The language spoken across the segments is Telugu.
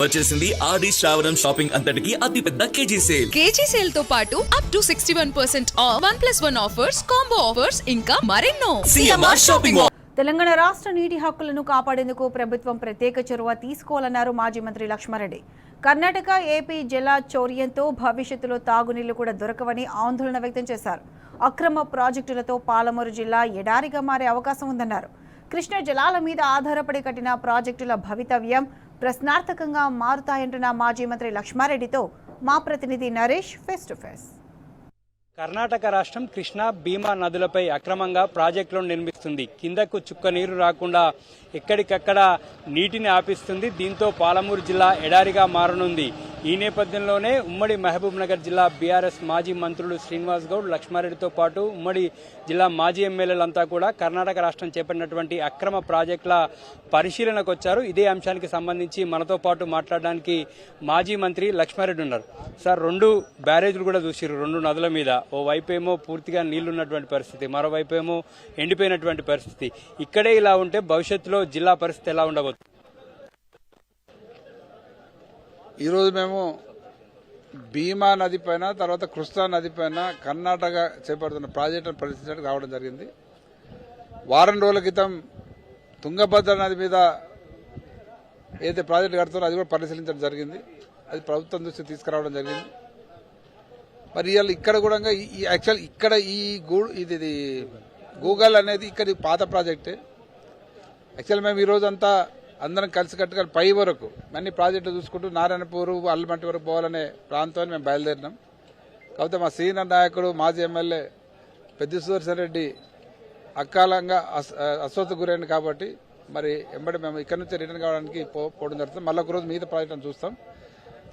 వచ్చేసింది ఆది శ్రావణం షాపింగ్ అంతటికి అతిపెద్ద కేజీ సేల్ తో పాటు up to 61% of 1+1 offers, combo offers ఇంకా మరెన్నో. CMR shopping mall. తెలంగాణ రాష్ట్ర నీటి హక్కులను కాపాడేందుకు ప్రభుత్వం ప్రత్యేక చొరవ తీసుకోవాలన్నారు మాజీ మంత్రి లక్ష్మారెడ్డి. కర్ణాటక, ఏపీ జల చౌర్యంతో భవిష్యత్తులో తాగునీళ్లు కూడా దొరకవని ఆందోళన వ్యక్తం చేశారు. అక్రమ ప్రాజెక్టులతో పాలమూరు జిల్లా ఎడారిగా మారే అవకాశం ఉందన్నారు. కృష్ణ జలాల మీద ఆధారపడి కట్టిన ప్రాజెక్టుల భవితవ్యం ప్రశ్నార్థకంగా మారుతాయంటున్న మాజీ మంత్రి లక్ష్మారెడ్డితో మా ప్రతినిధి Naresh face to face. Karnataka రాష్ట్రం కృష్ణా, భీమా నదులపై అక్రమంగా ప్రాజెక్టులను నిర్మిస్తుంది. కిందకు చుక్క నీరు రాకుండా ఎక్కడికక్కడ నీటిని ఆపిస్తుంది. దీంతో పాలమూరు జిల్లా ఎడారిగా మారనుంది. ఈ నేపథ్యంలోనే ఉమ్మడి మహబూబ్ నగర్ జిల్లా బీఆర్ఎస్ మాజీ మంత్రులు శ్రీనివాస్ గౌడ్, లక్ష్మారెడ్డితో పాటు ఉమ్మడి జిల్లా మాజీ ఎమ్మెల్యేలంతా కూడా కర్ణాటక రాష్ట్రం చేపట్టినటువంటి అక్రమ ప్రాజెక్టుల పరిశీలనకు వచ్చారు. ఇదే అంశానికి సంబంధించి మనతో పాటు మాట్లాడడానికి మాజీ మంత్రి లక్ష్మారెడ్డి ఉన్నారు. సార్, 2 బ్యారేజ్లు కూడా చూసిరు 2 నదుల మీద. ఓ వైపేమో పూర్తిగా నీళ్లున్నటువంటి పరిస్థితి, మరోవైపేమో ఎండిపోయినటువంటి పరిస్థితి. ఇక్కడే ఇలా ఉంటే భవిష్యత్తులో జిల్లా పరిస్థితి ఎలా ఉండబోతుంది? ఈరోజు మేము భీమా నది పైన, తర్వాత కృష్ణా నది పైన కర్ణాటక చేపడుతున్న ప్రాజెక్టును పరిశీలించడానికి రావడం జరిగింది. వారం రోజుల క్రితం తుంగభద్ర నది మీద ఏదైతే ప్రాజెక్టు కడుతున్నారో అది కూడా పరిశీలించడం జరిగింది. అది ప్రభుత్వం దృష్టికి తీసుకురావడం జరిగింది. మరి ఇవాళ ఇక్కడ కూడా యాక్చువల్ ఇక్కడ ఇది గూగల్ అనేది ఇక్కడ పాత ప్రాజెక్టే. యాక్చువల్ మేము ఈరోజు అంతా అందరం కలిసికట్టుగా పై వరకు అన్ని ప్రాజెక్టులు చూసుకుంటూ నారాయణపూర్, అల్లమంటి వరకు పోవాలనే ప్రాంతాన్ని మేము బయలుదేరినాం. కాకపోతే మా సీనియర్ నాయకుడు మాజీ ఎమ్మెల్యే పెద్ద సుదర్శన్ రెడ్డి అకాలంగా అస్వస్థ గురైంది కాబట్టి మరి ఎంబడి మేము ఇక్కడ నుంచి రిటర్న్ కావడానికి పోవడం జరుగుతుంది. మళ్ళీ ఒకరోజు మిగతా ప్రాజెక్టులను చూస్తాం.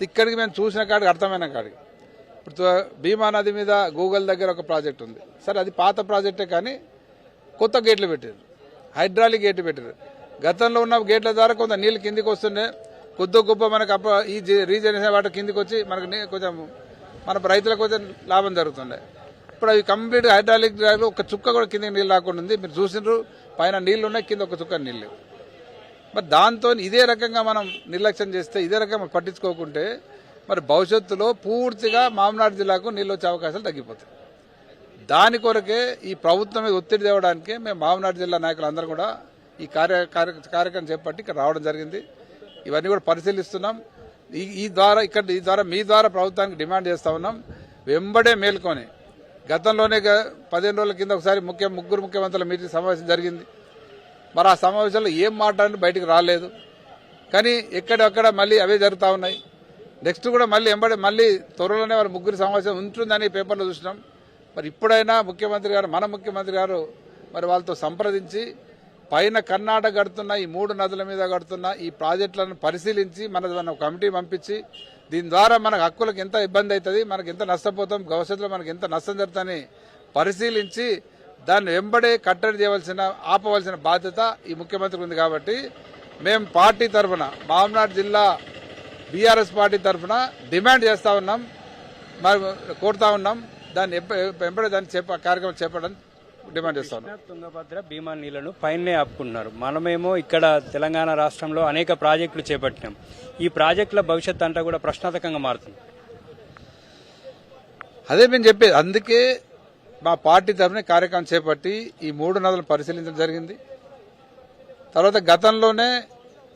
ఇక్కడికి మేము చూసిన కాడికి అర్థమైన కాడికి ఇప్పుడు భీమా నది మీద గూగల్ దగ్గర ఒక ప్రాజెక్ట్ ఉంది. సరే, అది పాత ప్రాజెక్టే కానీ కొత్త గేట్లు పెట్టారు, హైడ్రాలిక్ గేట్లు పెట్టారు. గతంలో ఉన్న గేట్ల ద్వారా కొంత నీళ్ళు కిందికి వస్తుండే, కొద్ది గొప్ప మనకు ఈ రీజనరేషన్ వాటర్ కిందికి వచ్చి మనకు కొంచెం మన రైతులకు కొంచెం లాభం జరుగుతుండే. ఇప్పుడు అవి కంప్లీట్ హైడ్రాలిక్ ఒక చుక్క కూడా కిందికి నీళ్ళు రాకుండా ఉంది. మీరు చూసినారు, పైన నీళ్లు ఉన్నాయి, కింద ఒక చుక్క నీళ్ళు. మరి దాంతో ఇదే రకంగా మనం నిర్లక్ష్యం చేస్తే, ఇదే రకంగా పట్టించుకోకుంటే మరి భవిష్యత్తులో పూర్తిగా మామనాడు జిల్లాకు నీళ్ళు వచ్చే అవకాశాలు తగ్గిపోతాయి. దాని కొరకే ఈ ప్రభుత్వం మీద ఒత్తిడి తేవడానికే మేము మామనాడు జిల్లా నాయకులందరూ కూడా ఈ కార్యక్రమం చేపట్టి ఇక్కడ రావడం జరిగింది. ఇవన్నీ కూడా పరిశీలిస్తున్నాం. ఈ ద్వారా మీ ద్వారా ప్రభుత్వానికి డిమాండ్ చేస్తా ఉన్నాం. వెంబడే మేల్కొని గతంలోనే 15 రోజుల కింద ఒకసారి ముగ్గురు ముఖ్యమంత్రుల మీటింగ్ సమావేశం జరిగింది. మరి ఆ సమావేశంలో ఏం మాట్లాడి బయటకు రాలేదు. కానీ ఎక్కడెక్కడ మళ్ళీ అవే జరుగుతూ ఉన్నాయి. నెక్స్ట్ కూడా మళ్ళీ త్వరలోనే వారి ముగ్గురు సమావేశం ఉంటుందని పేపర్లో చూసినాం. మరి ఇప్పుడైనా మన ముఖ్యమంత్రి గారు మరి వాళ్ళతో సంప్రదించి పైన కర్ణాటక కడుతున్న ఈ 3 నదుల మీద కడుతున్న ఈ ప్రాజెక్టులను పరిశీలించి మన కమిటీ పంపించి దీని ద్వారా మనకు హక్కులకు ఎంత ఇబ్బంది అవుతుంది, మనకు ఎంత నష్టపోతాం, భవిష్యత్తులో మనకు ఎంత నష్టం జరుగుతుందని పరిశీలించి దాన్ని వెంబడే కట్టడి ఆపవలసిన బాధ్యత ఈ ముఖ్యమంత్రికి ఉంది. కాబట్టి మేము పార్టీ తరఫున, మామనాడు జిల్లా బీఆర్ఎస్ పార్టీ తరఫున డిమాండ్ చేస్తా ఉన్నాం, మరి కోరుతా ఉన్నాం. దాన్ని వెంబడే కార్యక్రమం చేపట్టడం డిమాండ్ చేస్తా ఉన్నాం. తుంగభద్ర, భీమా నీళ్లను పైనే ఆపుకున్నారు. మనమేమో ఇక్కడ తెలంగాణ రాష్ట్రంలో అనేక ప్రాజెక్టులు చేపట్టినాం. ఈ ప్రాజెక్టుల భవిష్యత్తు అంతా కూడా ప్రశ్నార్థకంగా మారుతుంది. అదే మేము చెప్పేది. అందుకే మా పార్టీ తరఫున కార్యక్రమం చేపట్టి ఈ 3 నదులను పరిశీలించడం జరిగింది. తర్వాత గతంలోనే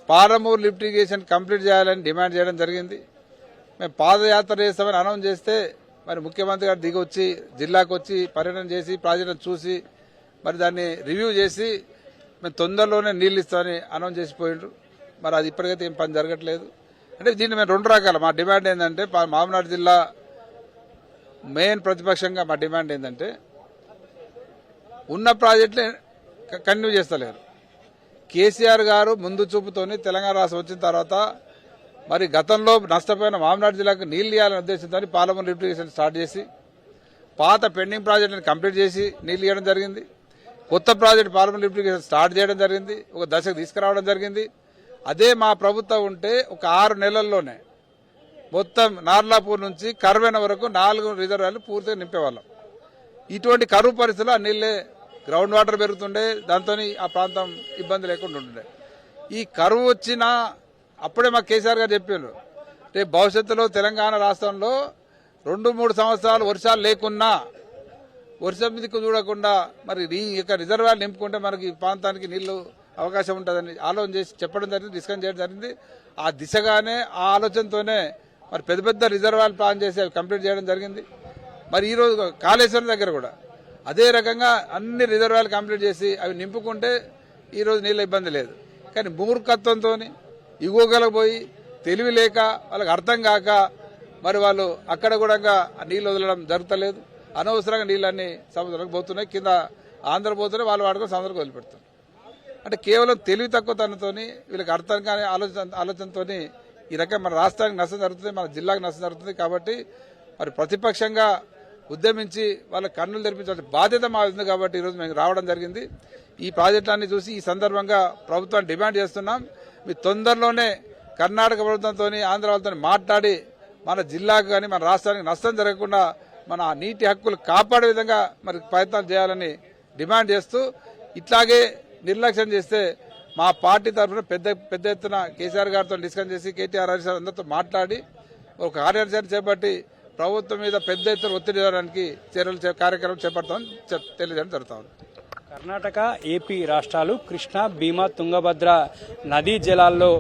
పాలమూరు లిఫ్ట్ ఇరిగేషన్ కంప్లీట్ చేయాలని డిమాండ్ చేయడం జరిగింది. మేము పాదయాత్ర చేస్తామని అనౌన్స్ చేస్తే మరి ముఖ్యమంత్రి గారు దిగొచ్చి జిల్లాకు వచ్చి పర్యటన చేసి ప్రాజెక్టును చూసి మరి దాన్ని రివ్యూ చేసి మేము తొందరలోనే నీళ్లు ఇస్తామని అనౌన్స్ చేసిపోయిండ్రు. మరి అది ఇప్పటికైతే ఏం పని జరగట్లేదు. అంటే దీన్ని మేము 2 రకాల మా డిమాండ్ ఏంటంటే, మామనాడు జిల్లా మెయిన్ ప్రతిపక్షంగా మా డిమాండ్ ఏంటంటే ఉన్న ప్రాజెక్టులు కంటిన్యూ చేస్తలేరు. కేసీఆర్ గారు ముందు చూపుతోని తెలంగాణ రాష్ట్రం వచ్చిన తర్వాత మరి గతంలో నష్టపోయిన మామనాడు జిల్లాకు నీళ్లు ఇవ్వాలనే ఉద్దేశంతో పాలమూరు లిఫ్ట్ ఇరిగేషన్ స్టార్ట్ చేసి పాత పెండింగ్ ప్రాజెక్టులను కంప్లీట్ చేసి నీళ్లు ఇవ్వడం జరిగింది. కొత్త project Palamuru lift irrigation start చేయడం జరిగింది, ఒక దశకు తీసుకురావడం జరిగింది. అదే మా ప్రభుత్వం ఉంటే ఒక 6 నెలల్లోనే మొత్తం నార్లాపూర్ నుంచి కర్వెన వరకు 4 రిజర్వాయర్లు పూర్తిగా నింపేవాళ్ళం. ఇటువంటి కరువు పరిస్థితుల్లో ఆ నీళ్లే గ్రౌండ్ వాటర్ పెరుగుతుండే, దాంతో ఆ ప్రాంతం ఇబ్బంది లేకుండా ఉంటుండే. ఈ కరువు వచ్చినా అప్పుడే మా కేసీఆర్ గారు చెప్పారు, రేపు భవిష్యత్తులో తెలంగాణ రాష్ట్రంలో 2-3 సంవత్సరాలు వర్షాలు లేకున్నా వర్షం మీదకు చూడకుండా మరి ఇక రిజర్వాయర్ నింపుకుంటే మనకి ఈ ప్రాంతానికి నీళ్లు అవకాశం ఉంటుందని ఆలోచన చేసి చెప్పడం జరిగింది, డిస్కస్ చేయడం జరిగింది. ఆ దిశగానే ఆ ఆలోచనతోనే మరి పెద్ద పెద్ద రిజర్వాయర్ ప్లాన్ చేసి అవి కంప్లీట్ చేయడం జరిగింది. మరి ఈరోజు కాళేశ్వరం దగ్గర కూడా అదే రకంగా అన్ని రిజర్వాయర్లు కంప్లీట్ చేసి అవి నింపుకుంటే ఈరోజు నీళ్ళ ఇబ్బంది లేదు. కానీ మూర్ఖత్వంతో ఇగోగలకు పోయి తెలివి లేక వాళ్ళకి అర్థం కాక మరి వాళ్ళు అక్కడ కూడా నీళ్ళు వదలడం జరుగుతలేదు. అనవసరంగా నీళ్ళన్నీ సముద్రానికి పోతున్నాయి, కింద ఆంధ్ర పోతున్నాయి, వాళ్ళు వాడుకొని సముద్రానికి వదిలిపెడుతున్నారు. అంటే కేవలం తెలివి తక్కువతనంతోని వీళ్ళకి అర్థం కాని ఆలోచనతో ఈ రకంగా మన రాష్ట్రానికి నష్టం జరుగుతుంది, మన జిల్లాకు నష్టం జరుగుతుంది. కాబట్టి మరి ప్రతిపక్షంగా ఉద్యమించి వాళ్ళ కన్నులు తెరిపించాల్సిన బాధ్యత మా ఉంది. కాబట్టి ఈరోజు మేము రావడం జరిగింది. ఈ ప్రాజెక్టులన్నీ చూసి ఈ సందర్భంగా ప్రభుత్వాన్ని డిమాండ్ చేస్తున్నాం, మీ తొందరలోనే కర్ణాటక ప్రభుత్వంతో ఆంధ్ర వాళ్ళతో మాట్లాడి మన జిల్లాకు కానీ మన రాష్ట్రానికి నష్టం జరగకుండా మన నీటి హక్కులు కాపాడే విధంగా మరి ప్రయత్నాలు చేయాలని డిమాండ్ చేస్తూ, ఇట్లాగే నిర్లక్ష్యం చేస్తే మా పార్టీ తరఫున పెద్ద ఎత్తున కేసీఆర్ గారితో డిస్కస్ చేసి కేటీఆర్ హరీష్ అందరితో మాట్లాడి ఒక కార్యాచరణ చేపట్టి ప్రభుత్వం మీద పెద్ద ఎత్తున ఒత్తిడి చేయడానికి కార్యక్రమం చేపడతామని తెలియజేయడం జరుగుతుంది. కర్ణాటక, ఏపీ రాష్ట్రాలు కృష్ణా, భీమా, తుంగభద్ర నదీ జలాల్లో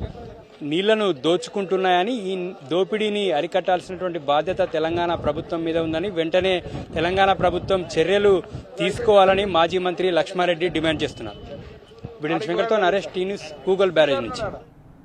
నీళ్లను దోచుకుంటున్నాయని, ఈ దోపిడీని అరికట్టాల్సినటువంటి బాధ్యత తెలంగాణ ప్రభుత్వం మీద ఉందని, వెంటనే తెలంగాణ ప్రభుత్వం చర్యలు తీసుకోవాలని మాజీ మంత్రి లక్ష్మారెడ్డి డిమాండ్ చేస్తున్నారు. వీడియో శంకర్తో నరేష్, టీ న్యూస్, గూగుల్ బ్యారేజ్ నుంచి.